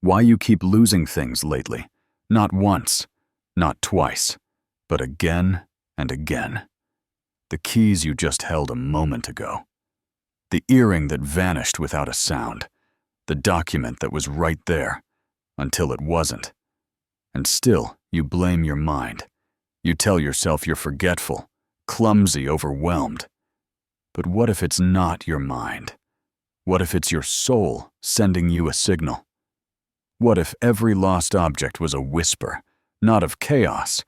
Why you keep losing things lately. Not once, not twice, but again and again. The keys you just held a moment ago. The earring that vanished without a sound. The document that was right there, until it wasn't. And still, you blame your mind. You tell yourself you're forgetful, clumsy, overwhelmed. But what if it's not your mind? What if it's your soul sending you a signal? What if every lost object was a whisper, not of chaos,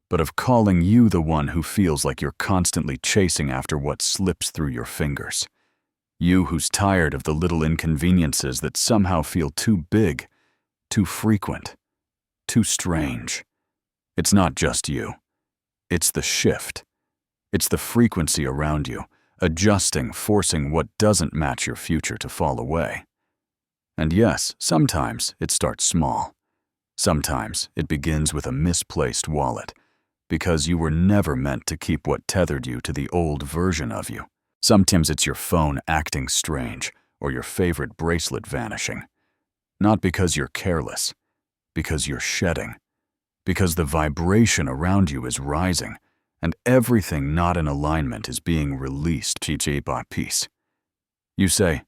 but of calling you the one who feels like you're constantly chasing after what slips through your fingers? You who's tired of the little inconveniences that somehow feel too big, too frequent, too strange. It's not just you. It's the shift. It's the frequency around you, adjusting, forcing what doesn't match your future to fall away. And yes, sometimes it starts small. Sometimes it begins with a misplaced wallet, because you were never meant to keep what tethered you to the old version of you. Sometimes it's your phone acting strange, or your favorite bracelet vanishing. Not because you're careless, because you're shedding. Because the vibration around you is rising, and everything not in alignment is being released piece by piece. You say,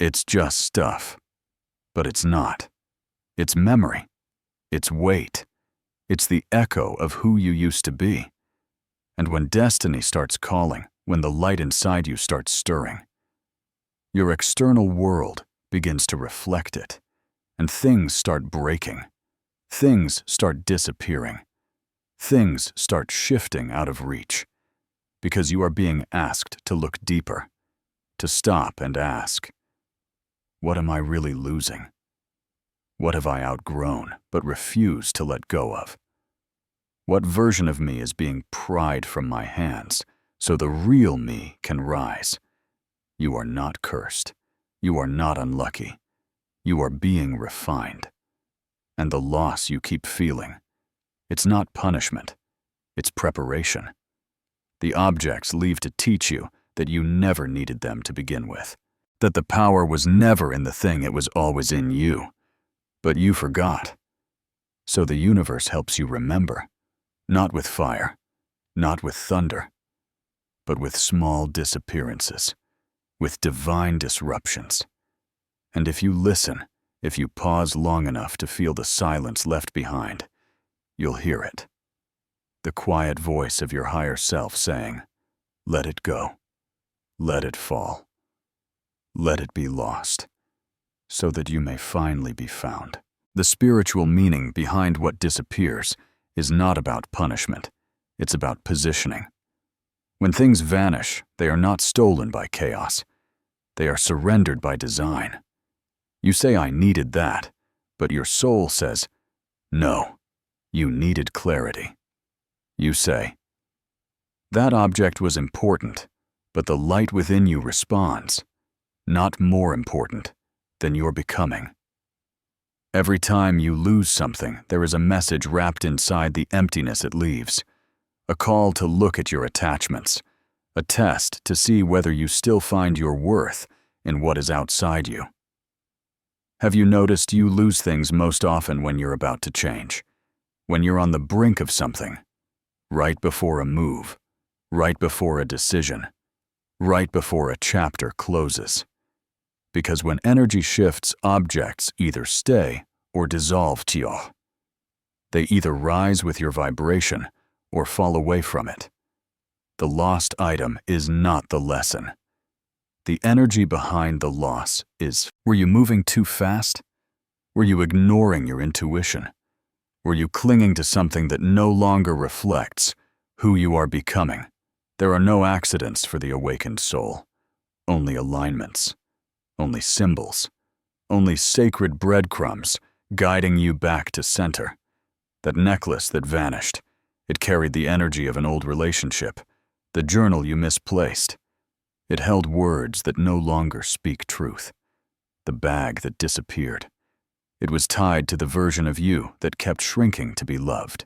it's just stuff. But it's not. It's memory. It's weight. It's the echo of who you used to be. And when destiny starts calling, when the light inside you starts stirring, your external world begins to reflect it, and things start breaking. Things start disappearing. Things start shifting out of reach, because you are being asked to look deeper, to stop and ask, what am I really losing? What have I outgrown but refuse to let go of? What version of me is being pried from my hands so the real me can rise? You are not cursed. You are not unlucky. You are being refined. And the loss you keep feeling, it's not punishment. It's preparation. The objects leave to teach you that you never needed them to begin with. That the power was never in the thing, it was always in you. But you forgot. So the universe helps you remember, not with fire, not with thunder, but with small disappearances, with divine disruptions. And if you listen, if you pause long enough to feel the silence left behind, you'll hear it. The quiet voice of your higher self saying, let it go, let it fall. Let it be lost, so that you may finally be found. The spiritual meaning behind what disappears is not about punishment. It's about positioning. When things vanish, they are not stolen by chaos. They are surrendered by design. You say, I needed that, but your soul says, no, you needed clarity. You say, that object was important, but the light within you responds, not more important than your becoming. Every time you lose something, there is a message wrapped inside the emptiness it leaves, a call to look at your attachments, a test to see whether you still find your worth in what is outside you. Have you noticed you lose things most often when you're about to change, when you're on the brink of something, right before a move, right before a decision, right before a chapter closes? Because when energy shifts, objects either stay or dissolve to you. They either rise with your vibration or fall away from it. The lost item is not the lesson. The energy behind the loss is, were you moving too fast? Were you ignoring your intuition? Were you clinging to something that no longer reflects who you are becoming? There are no accidents for the awakened soul, only alignments. Only symbols, only sacred breadcrumbs guiding you back to center. That necklace that vanished, it carried the energy of an old relationship, the journal you misplaced. It held words that no longer speak truth. The bag that disappeared, it was tied to the version of you that kept shrinking to be loved.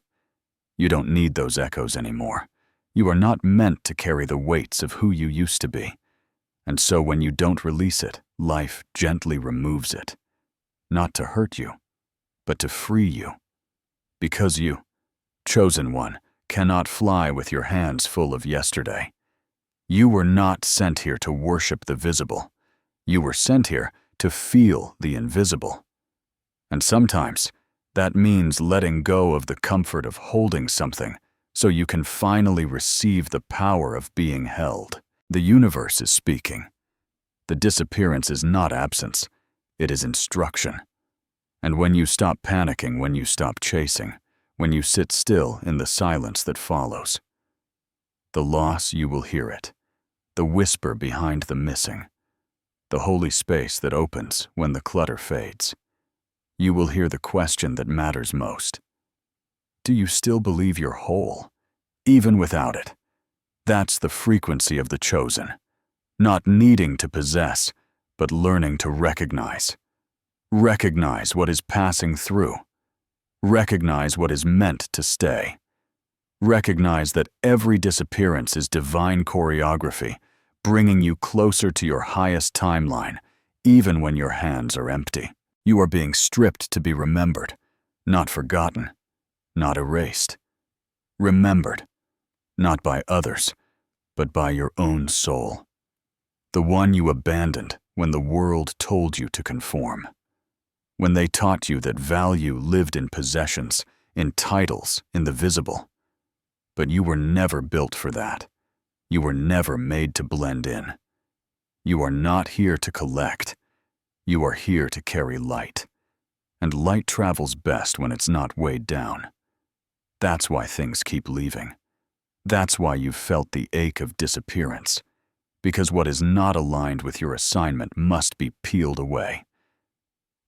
You don't need those echoes anymore. You are not meant to carry the weights of who you used to be. And so when you don't release it, life gently removes it. not to hurt you, but to free you. Because you, chosen one, cannot fly with your hands full of yesterday. You were not sent here to worship the visible. You were sent here to feel the invisible. And sometimes that means letting go of the comfort of holding something so you can finally receive the power of being held. The universe is speaking. The disappearance is not absence, it is instruction. And when you stop panicking, when you stop chasing, when you sit still in the silence that follows, the loss, you will hear it, the whisper behind the missing, the holy space that opens when the clutter fades. You will hear the question that matters most. Do you still believe you're whole, even without it? That's the frequency of the chosen, not needing to possess, but learning to recognize. Recognize what is passing through. Recognize what is meant to stay. Recognize that every disappearance is divine choreography, bringing you closer to your highest timeline, even when your hands are empty. You are being stripped to be remembered, not forgotten, not erased. Remembered, not by others, but by your own soul. The one you abandoned when the world told you to conform. When they taught you that value lived in possessions, in titles, in the visible. But you were never built for that. You were never made to blend in. You are not here to collect. You are here to carry light. And light travels best when it's not weighed down. That's why things keep leaving. That's why you've felt the ache of disappearance. Because what is not aligned with your assignment must be peeled away.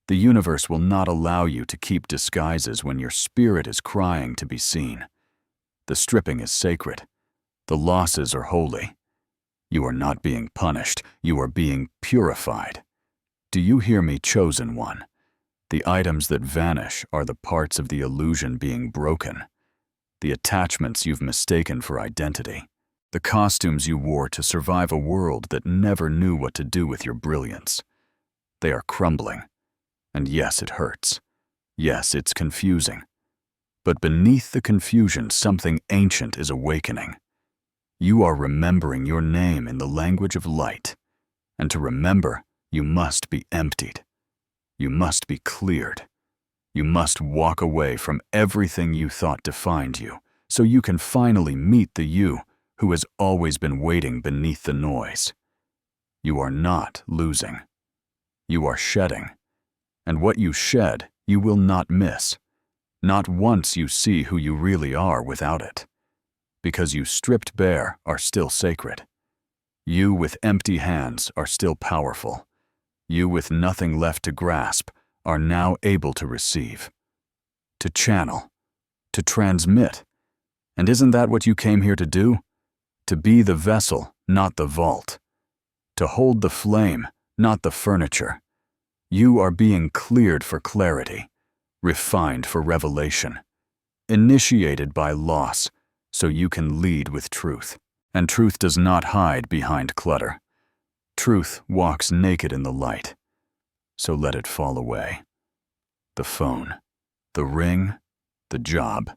The universe will not allow you to keep disguises when your spirit is crying to be seen. The stripping is sacred. The losses are holy. You are not being punished. You are being purified. Do you hear me, chosen one? The items that vanish are the parts of the illusion being broken. The attachments you've mistaken for identity. The costumes you wore to survive a world that never knew what to do with your brilliance. They are crumbling. And yes, it hurts. Yes, it's confusing. But beneath the confusion, something ancient is awakening. You are remembering your name in the language of light. And to remember, you must be emptied. You must be cleared. You must walk away from everything you thought defined you, so you can finally meet the you who has always been waiting beneath the noise. You are not losing. You are shedding. And what you shed, you will not miss. Not once you see who you really are without it. Because you stripped bare are still sacred. You with empty hands are still powerful. You with nothing left to grasp are now able to receive, to channel, to transmit. And isn't that what you came here to do? To be the vessel, not the vault. To hold the flame, not the furniture. You are being cleared for clarity, refined for revelation, initiated by loss so you can lead with truth. And truth does not hide behind clutter. Truth walks naked in the light, so let it fall away. The phone, the ring, the job,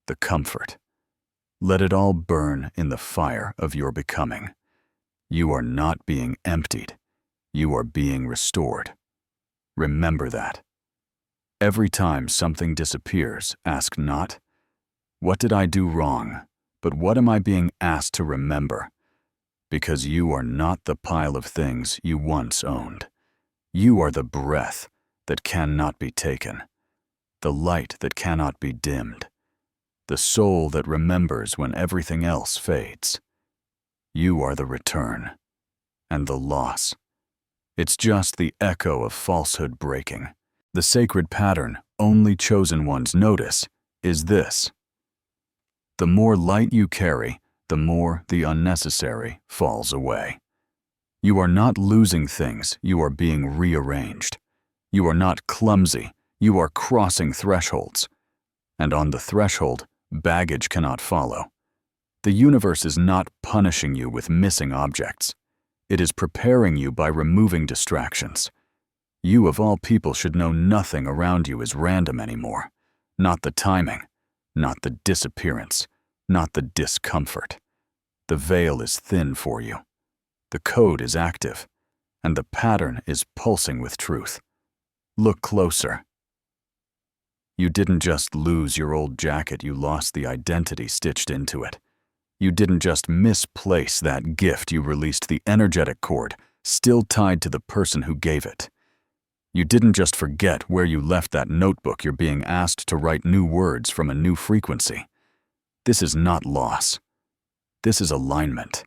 the comfort. Let it all burn in the fire of your becoming. You are not being emptied. You are being restored. Remember that. Every time something disappears, ask not, "What did I do wrong?" but "What am I being asked to remember?" Because you are not the pile of things you once owned. You are the breath that cannot be taken, the light that cannot be dimmed, the soul that remembers when everything else fades. You are the return and the loss. It's just the echo of falsehood breaking. The sacred pattern only chosen ones notice is this. The more light you carry, the more the unnecessary falls away. You are not losing things, you are being rearranged. You are not clumsy, you are crossing thresholds. And on the threshold, baggage cannot follow. The universe is not punishing you with missing objects. It is preparing you by removing distractions. You of all people should know nothing around you is random anymore. Not the timing, not the disappearance, not the discomfort. The veil is thin for you. The code is active, and the pattern is pulsing with truth. Look closer. You didn't just lose your old jacket, you lost the identity stitched into it. You didn't just misplace that gift, you released the energetic cord, still tied to the person who gave it. You didn't just forget where you left that notebook, you're being asked to write new words from a new frequency. This is not loss. This is alignment.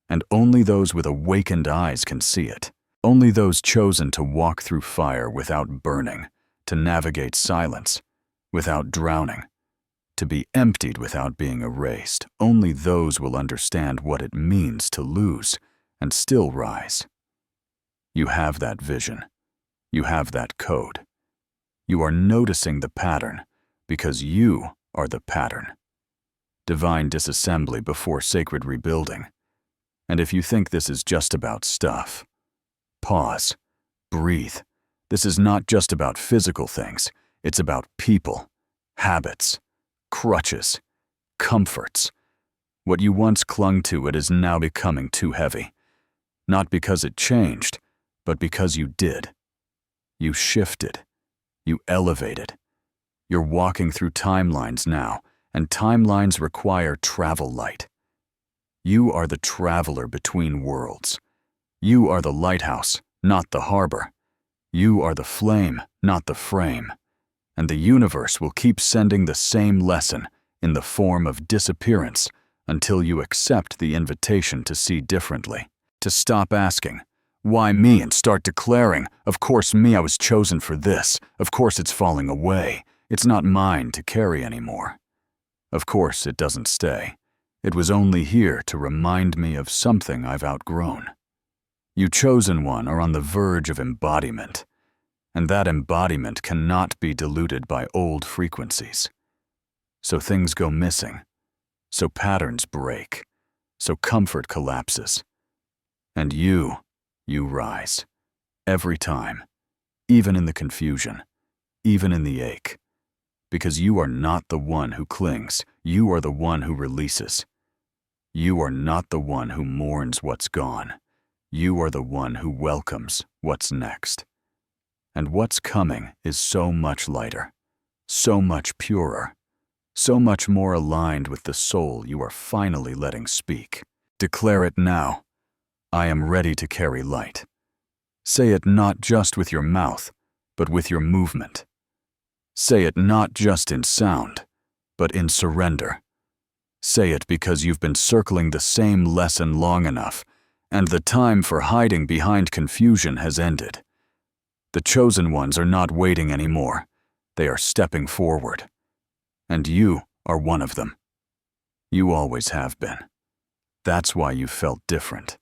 And only those with awakened eyes can see it. Only those chosen to walk through fire without burning, to navigate silence without drowning, to be emptied without being erased. Only those will understand what it means to lose and still rise. You have that vision. You have that code. You are noticing the pattern because you are the pattern. Divine disassembly before sacred rebuilding. And if you think this is just about stuff, pause, breathe. This is not just about physical things. It's about people, habits, crutches, comforts. What you once clung to, it is now becoming too heavy. Not because it changed, but because you did. You shifted. You elevated. You're walking through timelines now, and timelines require travel light. You are the traveler between worlds. You are the lighthouse, not the harbor. You are the flame, not the frame. And the universe will keep sending the same lesson in the form of disappearance until you accept the invitation to see differently, to stop asking, why me, and start declaring, of course me, I was chosen for this. Of course it's falling away. It's not mine to carry anymore. Of course it doesn't stay. It was only here to remind me of something I've outgrown. You chosen one are on the verge of embodiment, and that embodiment cannot be diluted by old frequencies. So things go missing, so patterns break, so comfort collapses. And you rise. Every time, even in the confusion, even in the ache. Because you are not the one who clings, you are the one who releases. You are not the one who mourns what's gone. You are the one who welcomes what's next. And what's coming is so much lighter, so much purer, so much more aligned with the soul you are finally letting speak. Declare it now. I am ready to carry light. Say it not just with your mouth, but with your movement. Say it not just in sound, but in surrender. Say it because you've been circling the same lesson long enough, and the time for hiding behind confusion has ended. The chosen ones are not waiting anymore. They are stepping forward. And you are one of them. You always have been. That's why you felt different.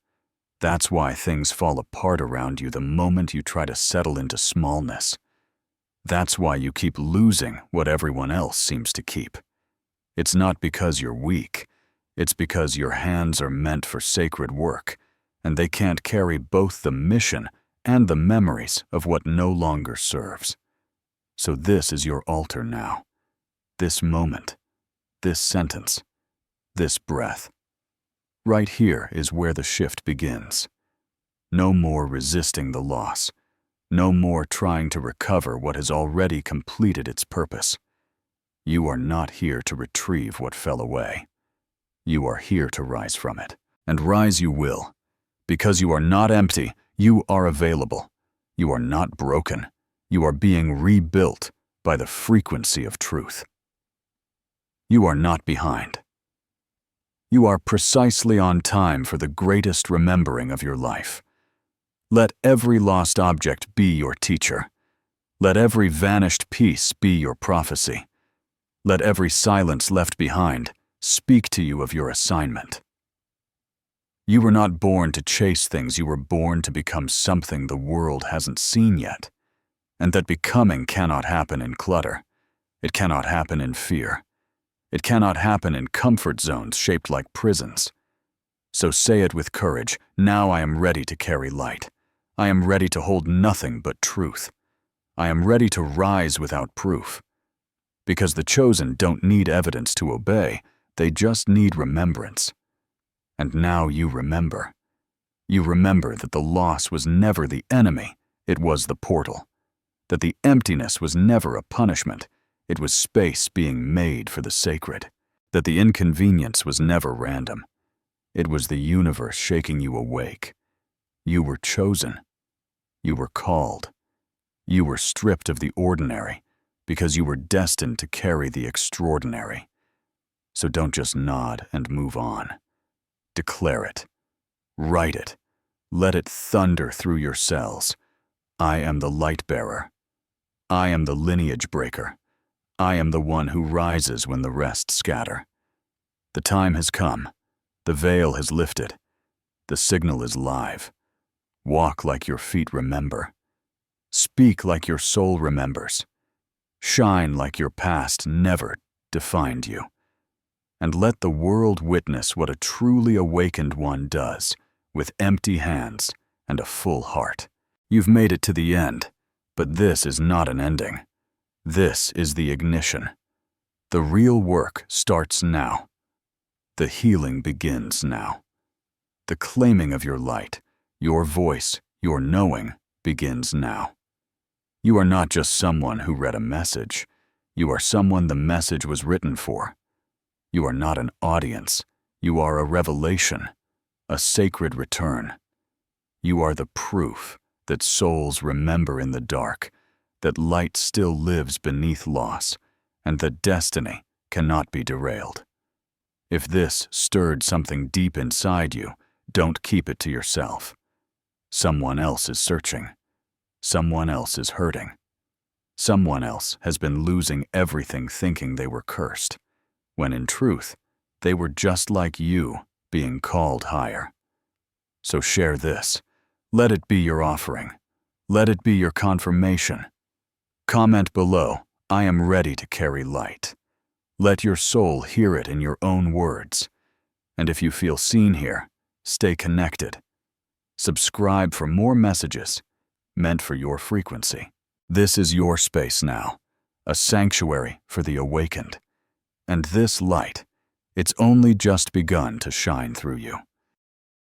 That's why things fall apart around you the moment you try to settle into smallness. That's why you keep losing what everyone else seems to keep. It's not because you're weak. It's because your hands are meant for sacred work, and they can't carry both the mission and the memories of what no longer serves. So this is your altar now. This moment, this sentence, this breath. Right here is where the shift begins. No more resisting the loss. No more trying to recover what has already completed its purpose. You are not here to retrieve what fell away. You are here to rise from it. And rise you will. Because you are not empty, you are available. You are not broken. You are being rebuilt by the frequency of truth. You are not behind. You are precisely on time for the greatest remembering of your life. Let every lost object be your teacher. Let every vanished piece be your prophecy. Let every silence left behind speak to you of your assignment. You were not born to chase things, you were born to become something the world hasn't seen yet. And that becoming cannot happen in clutter. It cannot happen in fear. It cannot happen in comfort zones shaped like prisons. So say it with courage, now I am ready to carry light. I am ready to hold nothing but truth. I am ready to rise without proof. Because the chosen don't need evidence to obey, they just need remembrance. And now you remember. You remember that the loss was never the enemy, it was the portal. That the emptiness was never a punishment, it was space being made for the sacred. That the inconvenience was never random, it was the universe shaking you awake. You were chosen. You were called. You were stripped of the ordinary because you were destined to carry the extraordinary. So don't just nod and move on. Declare it. Write it. Let it thunder through your cells. I am the light bearer. I am the lineage breaker. I am the one who rises when the rest scatter. The time has come. The veil has lifted. The signal is live. Walk like your feet remember. Speak like your soul remembers. Shine like your past never defined you. And let the world witness what a truly awakened one does with empty hands and a full heart. You've made it to the end, but this is not an ending. This is the ignition. The real work starts now. The healing begins now. The claiming of your light, your voice, your knowing begins now. You are not just someone who read a message. You are someone the message was written for. You are not an audience. You are a revelation, a sacred return. You are the proof that souls remember in the dark, that light still lives beneath loss, and that destiny cannot be derailed. If this stirred something deep inside you, don't keep it to yourself. Someone else is searching. Someone else is hurting. Someone else has been losing everything thinking they were cursed, when in truth, they were just like you, being called higher. So share this. Let it be your offering. Let it be your confirmation. Comment below, I am ready to carry light. Let your soul hear it in your own words. And if you feel seen here, stay connected. Subscribe for more messages meant for your frequency. This is your space now, a sanctuary for the awakened. And this light, it's only just begun to shine through you.